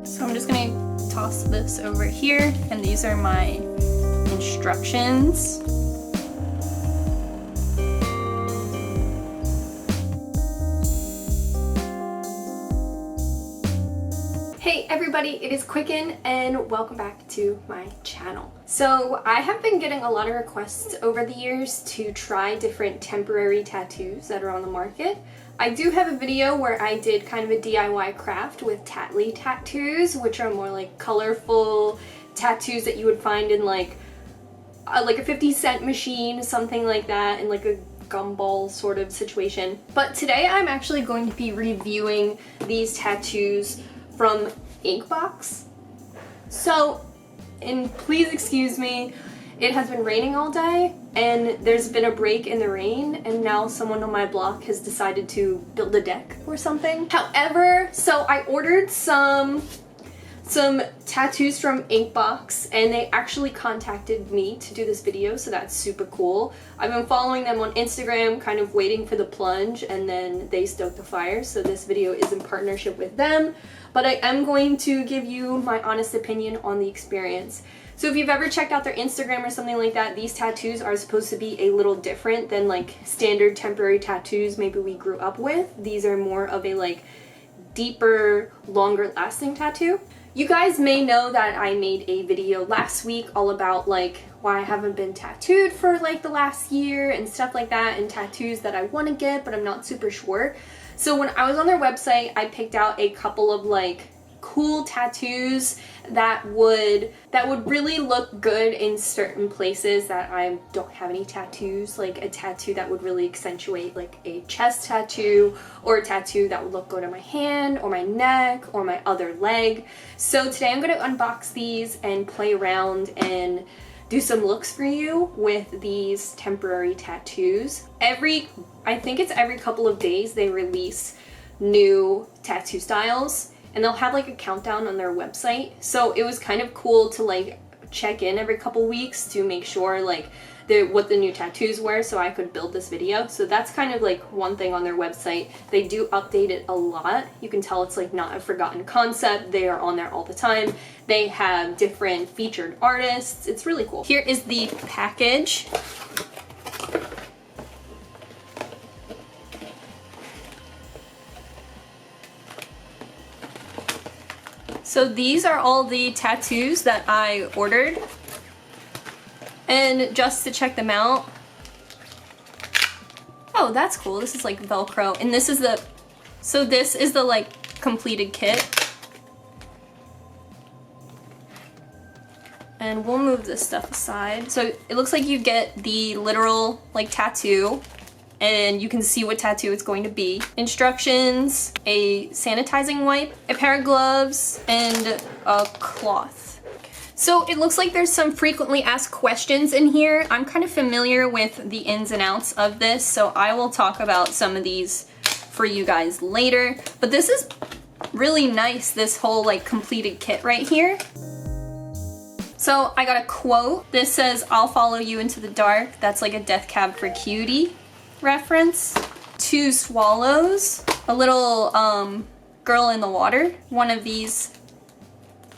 So I'm just gonna toss this over here, and these are my instructions. Hey everybody, it is Quicken and welcome back to my channel. So I have been getting a lot of requests over the years to try different temporary tattoos that are on the market. I do have a video where I did kind of a DIY craft with Tattly tattoos, which are more like colorful tattoos that you would find in like a 50-cent machine, something like that, in like a gumball sort of situation. But today I'm actually going to be reviewing these tattoos from inkbox. So, and please excuse me, it has been raining all day and there's been a break in the rain, and now someone on my block has decided to build a deck or something. However, so I ordered some tattoos from inkbox and they actually contacted me to do this video, so that's super cool. I've been following them on Instagram, kind of waiting for the plunge, and then they stoked the fire, so this video is in partnership with them. But I am going to give you my honest opinion on the experience. So if you've ever checked out their Instagram or something like that, these tattoos are supposed to be a little different than like standard temporary tattoos maybe we grew up with. These are more of a like deeper, longer lasting tattoo. You guys may know that I made a video last week all about like why I haven't been tattooed for like the last year and stuff like that, and tattoos that I want to get but I'm not super sure. So when I was on their website, I picked out a couple of like cool tattoos that would really look good in certain places that I don't have any tattoos, like a tattoo that would really accentuate like a chest tattoo, or a tattoo that would look good on my hand or my neck or my other leg. So today I'm going to unbox these and play around and do some looks for you with these temporary tattoos. I think it's every couple of days they release new tattoo styles, and they'll have like a countdown on their website. So it was kind of cool to like check in every couple weeks to make sure like what the new tattoos were, so I could build this video. So that's kind of like one thing on their website. They do update it a lot. You can tell it's like not a forgotten concept. They are on there all the time. They have different featured artists. It's really cool. Here is the package. So these are all the tattoos that I ordered. And just to check them out, oh, that's cool. This is like Velcro, and this is the like completed kit. And we'll move this stuff aside. So it looks like you get the literal like tattoo, and you can see what tattoo it's going to be. Instructions, a sanitizing wipe, a pair of gloves, and a cloth. So it looks like there's some frequently asked questions in here. I'm kind of familiar with the ins and outs of this, so I will talk about some of these for you guys later. But this is really nice, this whole like completed kit right here. So I got a quote. This says, "I'll follow you into the dark." That's like a Death Cab for Cutie reference. 2 swallows, a little girl in the water, one of these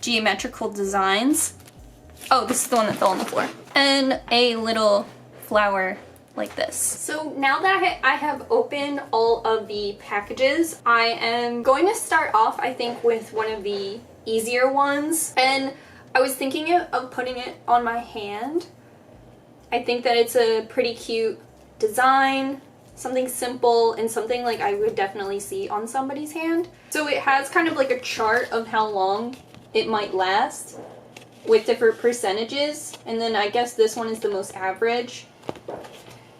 geometrical designs. Oh, this is the one that fell on the floor. And a little flower like this. So now that I have opened all of the packages, I am going to start off, I think, with one of the easier ones. And I was thinking of putting it on my hand. I think that it's a pretty cute design, something simple and something like I would definitely see on somebody's hand. So it has kind of like a chart of how long it might last with different percentages, and then I guess this one is the most average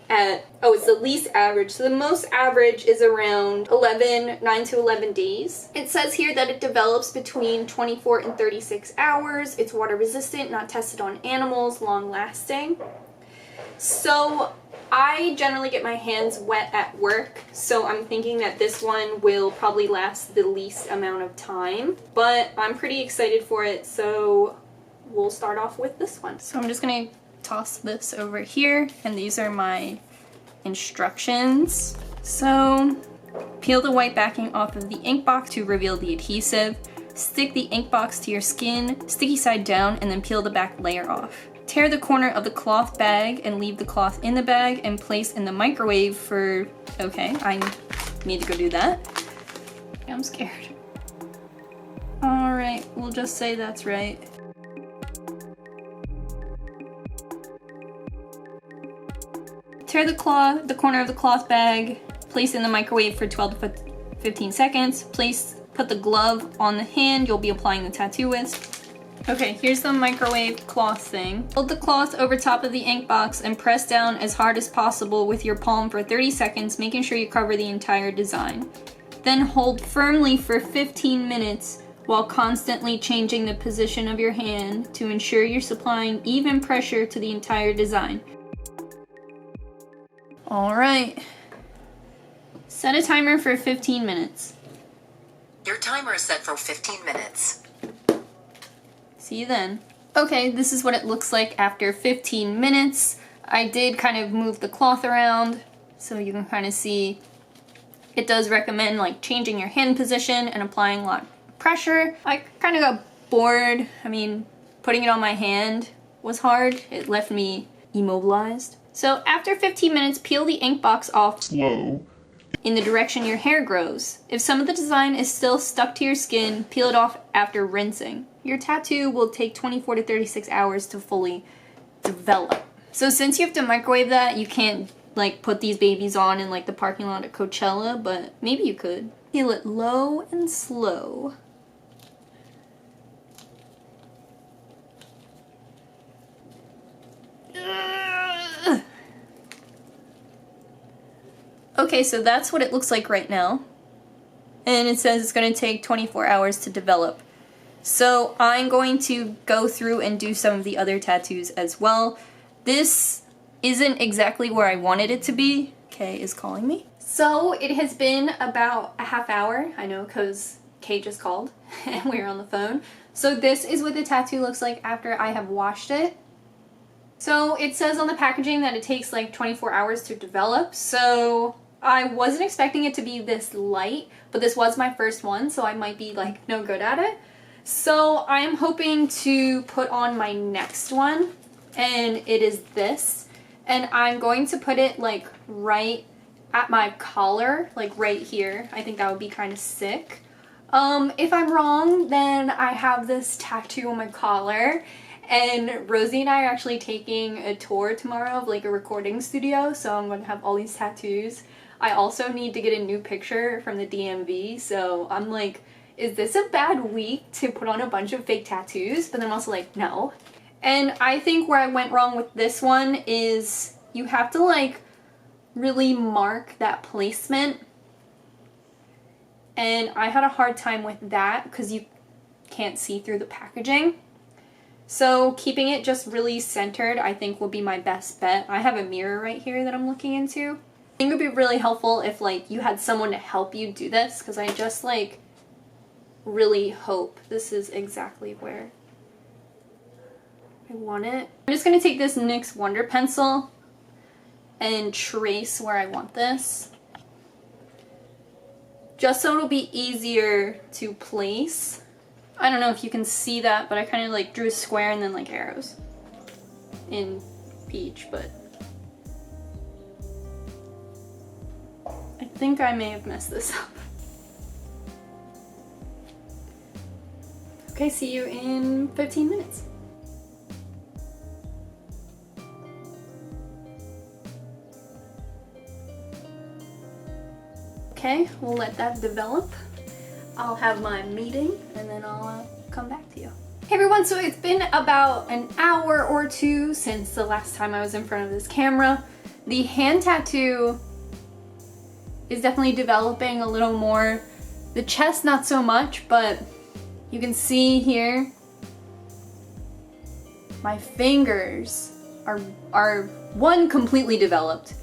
it's the least average. So the most average is around 9 to 11 days. It says here that it develops between 24 and 36 hours. It's water resistant, not tested on animals, long lasting. So I generally get my hands wet at work, so I'm thinking that this one will probably last the least amount of time, but I'm pretty excited for it, so we'll start off with this one. So I'm just gonna toss this over here, and these are my instructions. So peel the white backing off of the ink box to reveal the adhesive. Stick the ink box to your skin, sticky side down, and then peel the back layer off. Tear the corner of the cloth bag and leave the cloth in the bag and place in the microwave for, okay, I need to go do that. I'm scared. Alright, we'll just say that's right. Tear the corner of the cloth bag, place in the microwave for 12 to 15 seconds, put the glove on the hand you'll be applying the tattoo with. Okay, here's the microwave cloth thing. Hold the cloth over top of the ink box and press down as hard as possible with your palm for 30 seconds, making sure you cover the entire design. Then hold firmly for 15 minutes while constantly changing the position of your hand to ensure you're supplying even pressure to the entire design. Alright. Set a timer for 15 minutes. Your timer is set for 15 minutes. See you then. Okay, this is what it looks like after 15 minutes. I did kind of move the cloth around so you can kind of see. It does recommend like changing your hand position and applying a lot of pressure. I kind of got bored. I mean, putting it on my hand was hard. It left me immobilized. So after 15 minutes, peel the ink box off slow in the direction your hair grows. If some of the design is still stuck to your skin, peel it off after rinsing. Your tattoo will take 24 to 36 hours to fully develop. So since you have to microwave that, you can't like put these babies on in like the parking lot at Coachella, but maybe you could. Peel it low and slow. Okay, so that's what it looks like right now. And it says it's going to take 24 hours to develop. So I'm going to go through and do some of the other tattoos as well. This isn't exactly where I wanted it to be. Kay is calling me. So it has been about a half hour. I know because Kay just called and we were on the phone. So this is what the tattoo looks like after I have washed it. So it says on the packaging that it takes like 24 hours to develop. So I wasn't expecting it to be this light, but this was my first one, so I might be like no good at it. So I am hoping to put on my next one, and it is this. And I'm going to put it like right at my collar, like right here. I think that would be kind of sick. If I'm wrong, then I have this tattoo on my collar. And Rosie and I are actually taking a tour tomorrow of like a recording studio, so I'm going to have all these tattoos. I also need to get a new picture from the DMV, so I'm like, is this a bad week to put on a bunch of fake tattoos? But then I'm also like, no. And I think where I went wrong with this one is you have to like really mark that placement. And I had a hard time with that because you can't see through the packaging. So keeping it just really centered, I think will be my best bet. I have a mirror right here that I'm looking into. I think it would be really helpful if like you had someone to help you do this, because I just like really hope this is exactly where I want it. I'm just going to take this NYX Wonder Pencil and trace where I want this, just so it'll be easier to place. I don't know if you can see that, but I kind of like drew a square and then like arrows in peach, but I think I may have messed this up. Okay, see you in 15 minutes. Okay, we'll let that develop. I'll have my meeting and then I'll come back to you. Hey everyone, so it's been about an hour or two since the last time I was in front of this camera. The hand tattoo is definitely developing a little more. The chest not so much, but you can see here my fingers are one completely developed.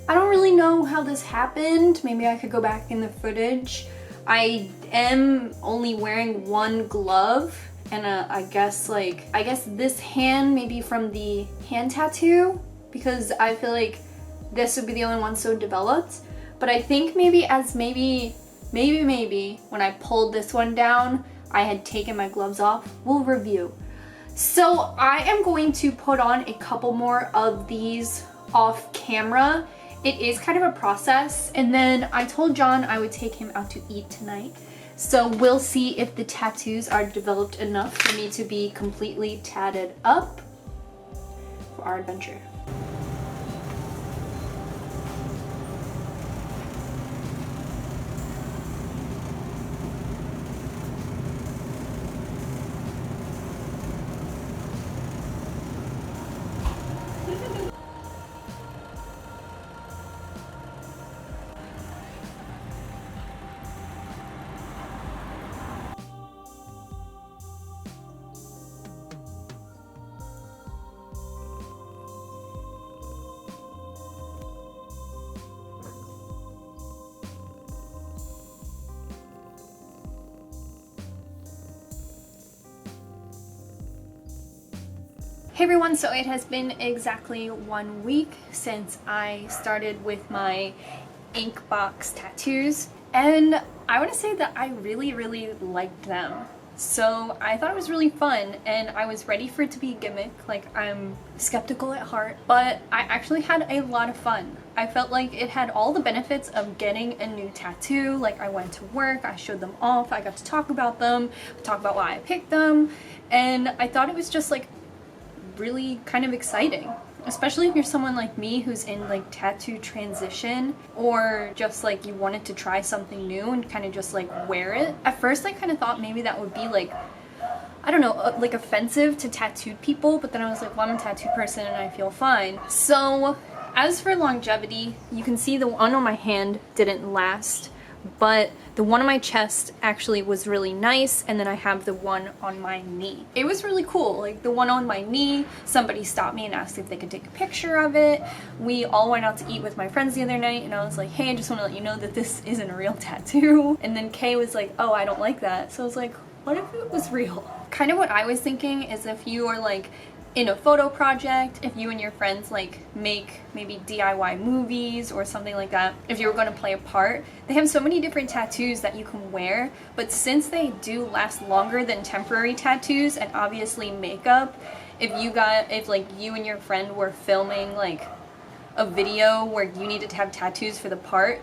I don't really know how this happened. Maybe I could go back in the footage. I am only wearing one glove, and I guess this hand maybe from the hand tattoo, because I feel like this would be the only one so developed. But I think maybe as maybe when I pulled this one down, I had taken my gloves off. We'll review. So I am going to put on a couple more of these off camera. It is kind of a process, and then I told John I would take him out to eat tonight. So we'll see if the tattoos are developed enough for me to be completely tatted up for our adventure. Hey everyone, so it has been exactly 1 week since I started with my inkbox tattoos, and I want to say that I really liked them. So I thought it was really fun, and I was ready for it to be a gimmick. Like, I'm skeptical at heart, but I actually had a lot of fun. I felt like it had all the benefits of getting a new tattoo. Like, I went to work, I showed them off, I got to talk about them, talk about why I picked them, and I thought it was just like really kind of exciting, especially if you're someone like me who's in like tattoo transition, or just like you wanted to try something new and kind of just like wear it. At first I kind of thought maybe that would be like, I don't know, like offensive to tattooed people, but then I was like, well, I'm a tattoo person and I feel fine. So as for longevity, you can see the one on my hand didn't last, but the one on my chest actually was really nice, and then I have the one on my knee. It was really cool. Like, the one on my knee, somebody stopped me and asked if they could take a picture of it. We all went out to eat with my friends the other night, and I was like, hey, I just want to let you know that this isn't a real tattoo. And then Kay was like, oh, I don't like that. So I was like, what if it was real? Kind of what I was thinking is, if you are like in a photo project, if you and your friends like make maybe DIY movies or something like that, if you were going to play a part, they have so many different tattoos that you can wear, but since they do last longer than temporary tattoos and obviously makeup, if like you and your friend were filming like a video where you needed to have tattoos for the part,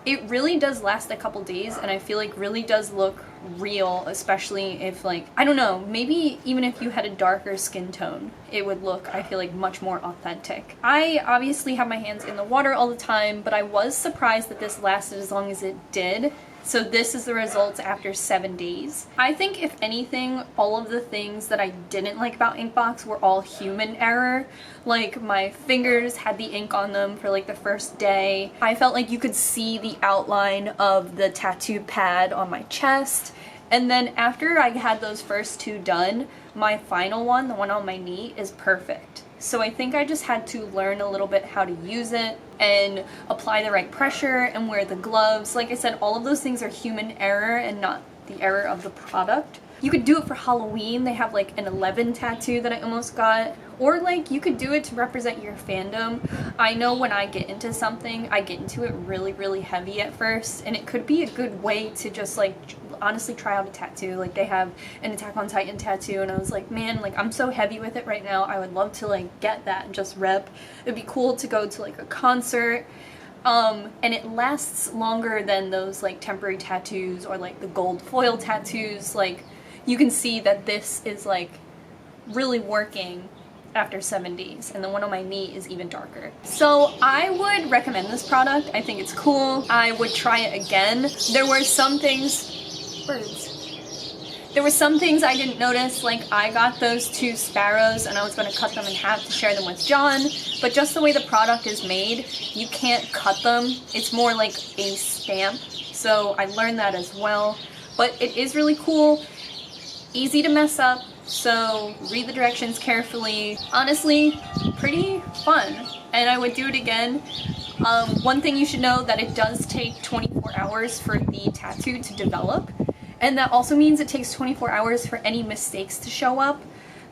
it really does last a couple days, and I feel like really does look real, especially if like, I don't know, maybe even if you had a darker skin tone, it would look, I feel like, much more authentic. I obviously have my hands in the water all the time, but I was surprised that this lasted as long as it did. So this is the results after 7 days. I think if anything, all of the things that I didn't like about Inkbox were all human error. Like, my fingers had the ink on them for like the first day. I felt like you could see the outline of the tattoo pad on my chest. And then after I had those first 2 done, my final one, the one on my knee, is perfect. So I think I just had to learn a little bit how to use it and apply the right pressure and wear the gloves. Like I said, all of those things are human error and not the error of the product. You could do it for Halloween. They have like an 11 tattoo that I almost got. Or like you could do it to represent your fandom. I know when I get into something, I get into it really heavy at first, and it could be a good way to just like honestly try out a tattoo. Like, they have an Attack on Titan tattoo, and I was like, man, like, I'm so heavy with it right now. I would love to like get that and just rep. It'd be cool to go to like a concert. And it lasts longer than those like temporary tattoos or like the gold foil tattoos. Like, you can see that this is like really working after 7 days, and the one on my knee is even darker. So I would recommend this product. I think it's cool. I would try it again. There were some things, there were some things I didn't notice. Like, I got those 2 sparrows and I was going to cut them in half to share them with John, but just the way the product is made, you can't cut them. It's more like a stamp. So I learned that as well, but it is really cool, easy to mess up. So read the directions carefully. Honestly, pretty fun, and I would do it again. One thing you should know, that it does take 24 hours for the tattoo to develop, and that also means it takes 24 hours for any mistakes to show up.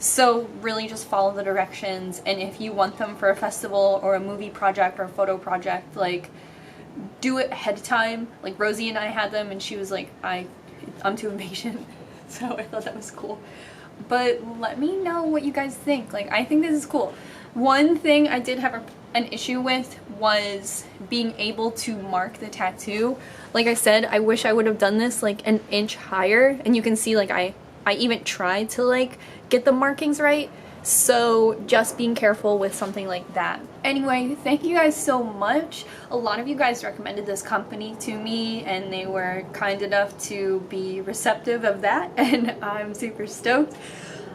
So really just follow the directions, and if you want them for a festival or a movie project or a photo project, like, do it ahead of time. Like Rosie and I had them and she was like, I'm too impatient. So I thought that was cool. But let me know what you guys think. Like, I think this is cool. One thing I did have an issue with was being able to mark the tattoo. Like I said, I wish I would have done this like an inch higher, and you can see like I even tried to like get the markings right. So just being careful with something like that. Anyway, thank you guys so much. A lot of you guys recommended this company to me and they were kind enough to be receptive of that, and I'm super stoked.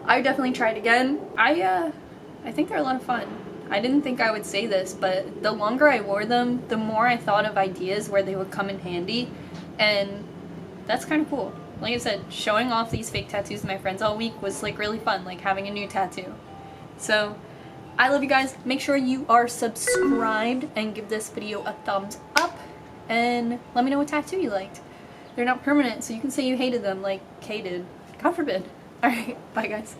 I would definitely try it again. I think they're a lot of fun. I didn't think I would say this, but the longer I wore them, the more I thought of ideas where they would come in handy, and that's kind of cool. Like I said, showing off these fake tattoos to my friends all week was like really fun, like having a new tattoo. So, I love you guys. Make sure you are subscribed and give this video a thumbs up, and let me know what tattoo you liked. They're not permanent, so you can say you hated them like Kay did. God forbid. Alright, bye guys.